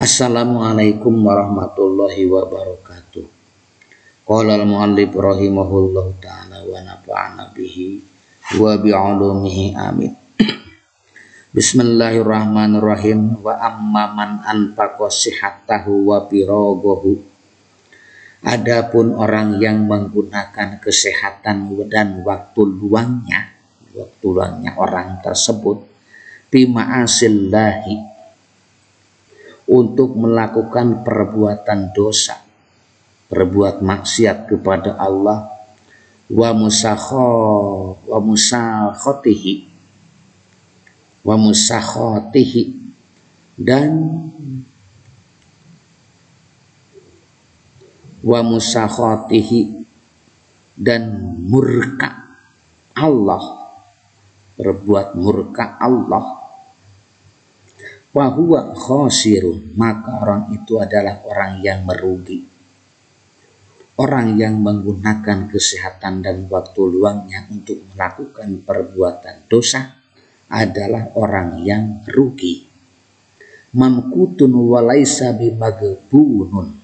Assalamualaikum warahmatullahi wabarakatuh. Qala al-muallif rahimahullahu ta'ala wa nafa'ana bihi wa bi'ulumihi amin. Bismillahirrahmanirrahim. Wa amman anfaqa sihhatahu wa firaghahu. Adapun orang yang menggunakan kesehatan dan waktu luangnya orang tersebut fi ma'asillahi, untuk melakukan perbuatan dosa, berbuat maksiat kepada Allah, wa musakhatihi dan murka Allah, berbuat murka Allah, wa huwa khasirun, maka orang itu adalah orang yang merugi. Orang yang menggunakan kesehatan dan waktu luangnya untuk melakukan perbuatan dosa adalah orang yang rugi. Mamkutun walaisa bimaghbunun,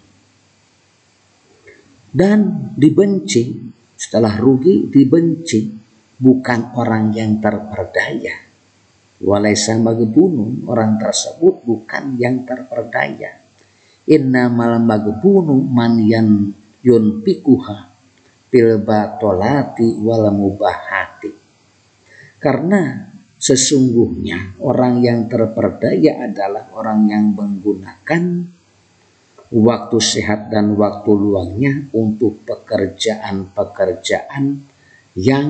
dan dibenci. Setelah rugi dibenci, bukan orang yang terperdaya. Walaisa maghbunun, orang tersebut bukan yang terperdaya. Innamal maghbunu man yunfikuha fil batolati wal mubahati. Karena sesungguhnya orang yang terperdaya adalah orang yang menggunakan waktu sehat dan waktu luangnya untuk pekerjaan-pekerjaan yang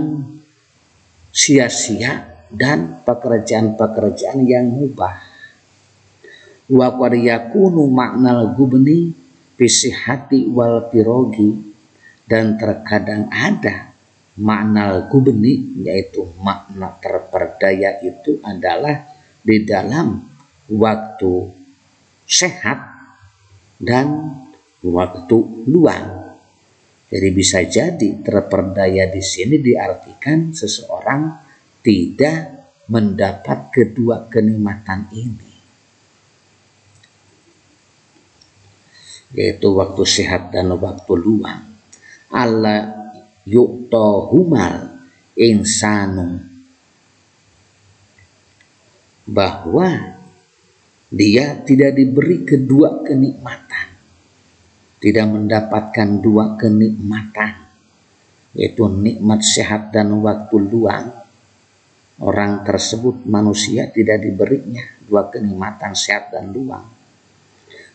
sia-sia dan pekerjaan-pekerjaan yang mubah. Wa qad yakunu ma'nal gubni fi sihhati wal firogi, dan terkadang ada makna gubni, yaitu makna terperdaya itu adalah di dalam waktu sehat dan waktu luang. Jadi bisa jadi terperdaya di sini diartikan seseorang tidak mendapat kedua kenikmatan ini, yaitu waktu sehat dan waktu luang. Alla yu'tahumal insanu, bahwa dia tidak diberi kedua kenikmatan, tidak mendapatkan dua kenikmatan, yaitu nikmat sehat dan waktu luang. Orang tersebut, manusia, tidak diberinya dua kenikmatan sehat dan luang.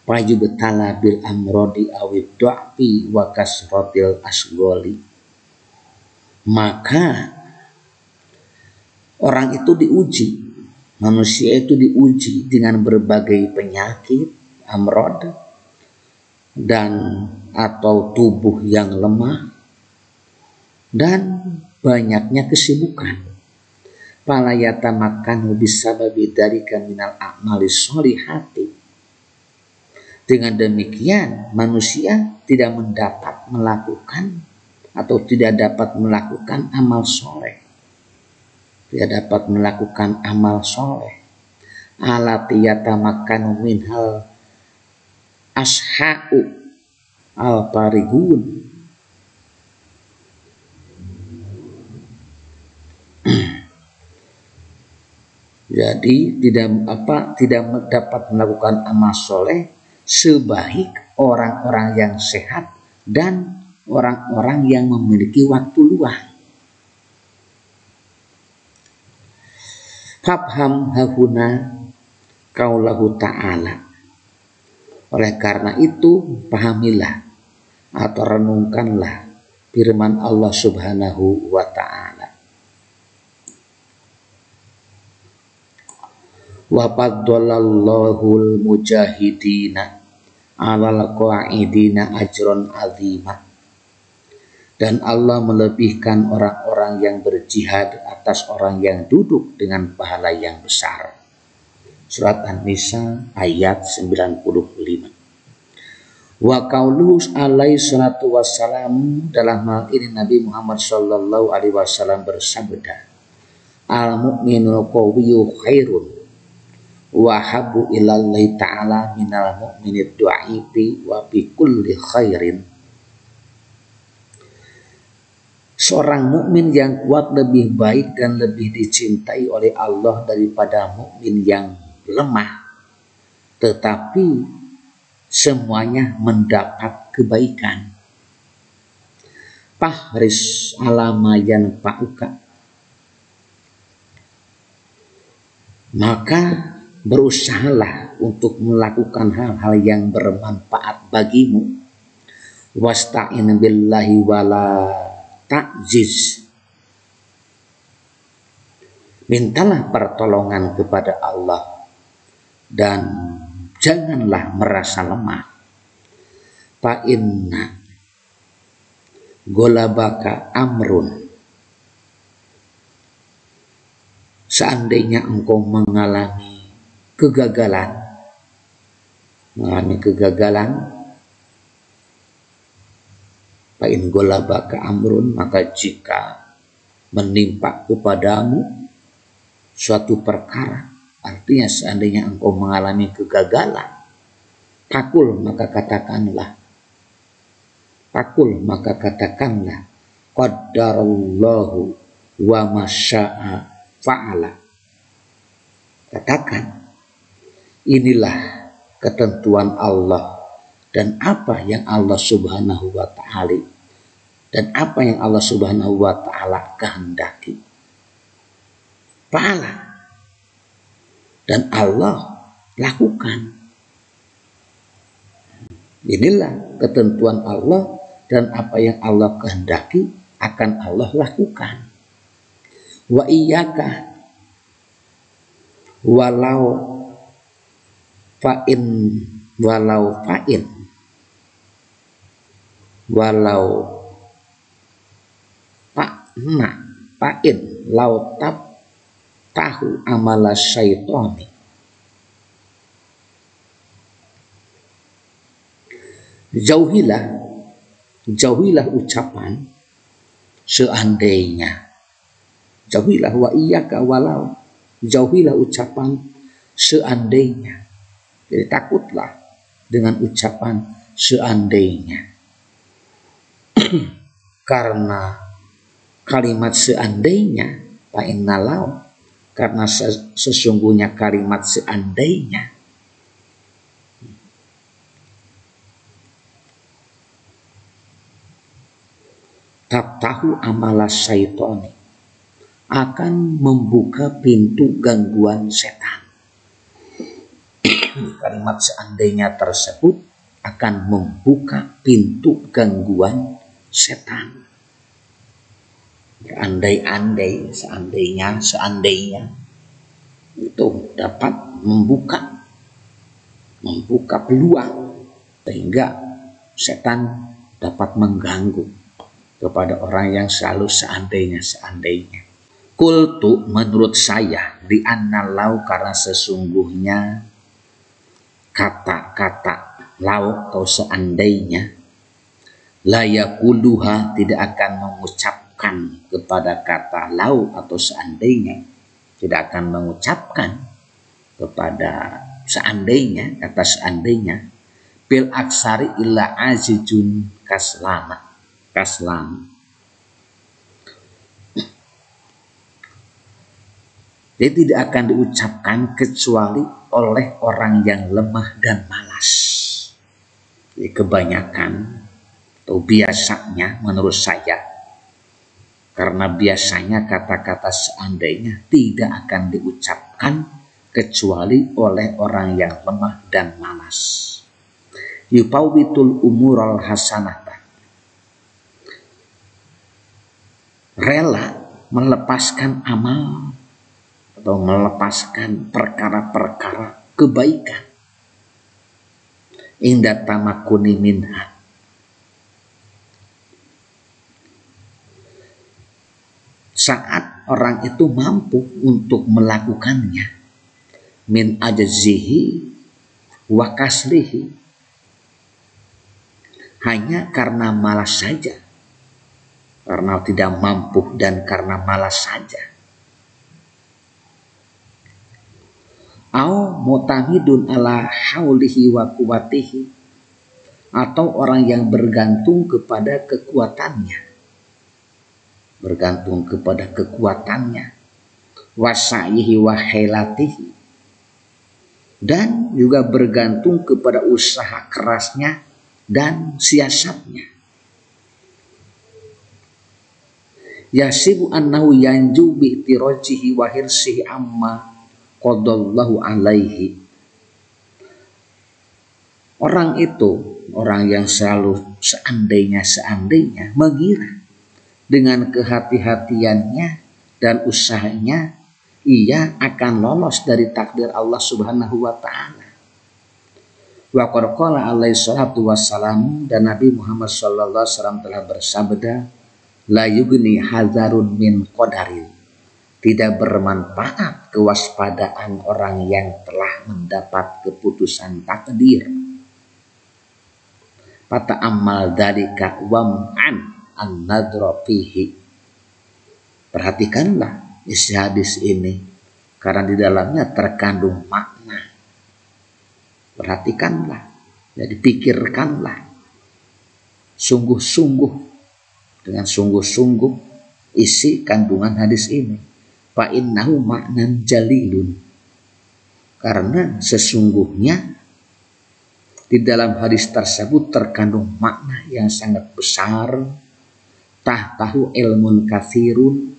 Fayubtala bil amrodi awid du'fi wa kasratil asgoli, maka orang itu diuji, manusia itu diuji dengan berbagai penyakit, amrod, dan atau tubuh yang lemah, dan banyaknya kesibukan. Fala yatamakkanu bisababi dzalika minal a'malis sholihati. Dengan demikian manusia tidak mendapat melakukan atau tidak dapat melakukan amal soleh, tidak dapat melakukan amal soleh. Alati yatamakkanu minhal asha'u al-farigun, jadi tidak dapat melakukan amal soleh sebaik orang-orang yang sehat dan orang-orang yang memiliki waktu luang. Fafham hahuna qaulahu ta'ala. Oleh karena itu pahamilah atau renungkanlah firman Allah Subhanahu wa ta'ala. Wa faddalallahu mujahidina alal qa'idina ajron azimah, dan Allah melebihkan orang-orang yang berjihad atas orang yang duduk dengan pahala yang besar. Surat An-Nisa ayat 95. Wa qauluhu alaihi salatu wassalam, dalam hal ini Nabi Muhammad sallallahu alaihi wasallam bersabda, al mu'minul qawiyyu khairun wahabu ilallahi ta'ala minal mu'minid du'aifi wa bi kulli khairin. Seorang mukmin yang kuat lebih baik dan lebih dicintai oleh Allah daripada mukmin yang lemah, tetapi semuanya mendapat kebaikan. Fahris alama yanfa'uka, maka berusahalah untuk melakukan hal-hal yang bermanfaat bagimu. Wasta'in billahi wala ta'jiz, mintalah pertolongan kepada Allah dan janganlah merasa lemah. Fa inna golabaka amrun, seandainya engkau mengalami kegagalan, fa in golabaka amrun, maka jika menimpa kepadamu suatu perkara, artinya seandainya engkau mengalami kegagalan, takul maka katakanlah qaddarallahu wa masya'a fa'ala. Katakan, inilah ketentuan Allah dan apa yang Allah Subhanahu wa ta'ala kehendaki. Fa'ala, dan Allah lakukan. Inilah ketentuan Allah dan apa yang Allah kehendaki akan Allah lakukan. Wa iyyaka walau fa'in lau tab tahu amala syaitani. Jauhilah ucapan seandainya. Jauhilah wa iyyaka walau, jauhilah ucapan seandainya. Jadi takutlah dengan ucapan seandainya. Karena kalimat seandainya, fa innalau, karena sesungguhnya kalimat seandainya tabtahu amala syaitani, akan membuka pintu gangguan setan. Kalimat seandainya tersebut akan membuka pintu gangguan setan. Andai-andai, seandainya itu dapat membuka peluang sehingga setan dapat mengganggu kepada orang yang selalu seandainya. Kultu, menurut saya, li'anna lau, karena sesungguhnya kata-kata lau atau seandainya, la yaquluha, tidak akan mengucapkan kepada kata lau atau seandainya, tidak akan mengucapkan kepada seandainya, kata seandainya, bil aksari illa azizun kaslam. Dia tidak akan diucapkan kecuali oleh orang yang lemah dan malas. Jadi kebanyakan atau biasanya menurut saya, karena biasanya kata-kata seandainya tidak akan diucapkan kecuali oleh orang yang lemah dan malas. Yupawitul umural hasanata, rela melepaskan amal atau melepaskan perkara-perkara kebaikan, inda tamakuni minha, saat orang itu mampu untuk melakukannya, min ajzihi wa kaslihi, hanya karena malas saja, karena tidak mampu dan karena malas saja. au mutamidun ala haulihi wa kuwatihi, atau orang yang bergantung kepada kekuatannya, wasa'ihi wa hilatihi, dan juga bergantung kepada usaha kerasnya dan siasatnya. Yasibu annahu yanju bi tirajihi wa hirsihi amma qadallahu alaihi. Orang itu, orang yang selalu seandainya mengira dengan kehati-hatiannya dan usahanya ia akan lolos dari takdir Allah Subhanahu wa taala. Wa qad qala alaihi salatu wassalam, dan Nabi Muhammad sallallahu alaihi wasallam telah bersabda, la yugni hazarun min qadarin, tidak bermanfaat kewaspadaan orang yang telah mendapat keputusan takdir. Fata amal dalika wam'an an-nadra fihi. Perhatikanlah isi hadis ini karena di dalamnya terkandung makna. Perhatikanlah, jadi pikirkanlah dengan sungguh-sungguh isi kandungan hadis ini. Fa innahu ma'nan jalilun, karena sesungguhnya di dalam hadis tersebut terkandung makna yang sangat besar. Tahtahu ilmun katsirun,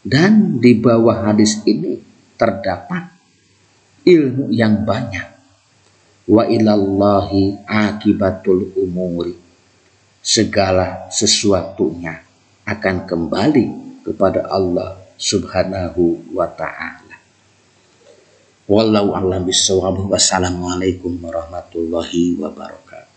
dan di bawah hadis ini terdapat ilmu yang banyak. Wa ilallahi akibatul umuri, segala sesuatunya akan kembali kepada Allah Subhanahu wa ta'ala. Wallahu a'lam bishawab. Wassalamualaikum warahmatullahi wabarakatuh.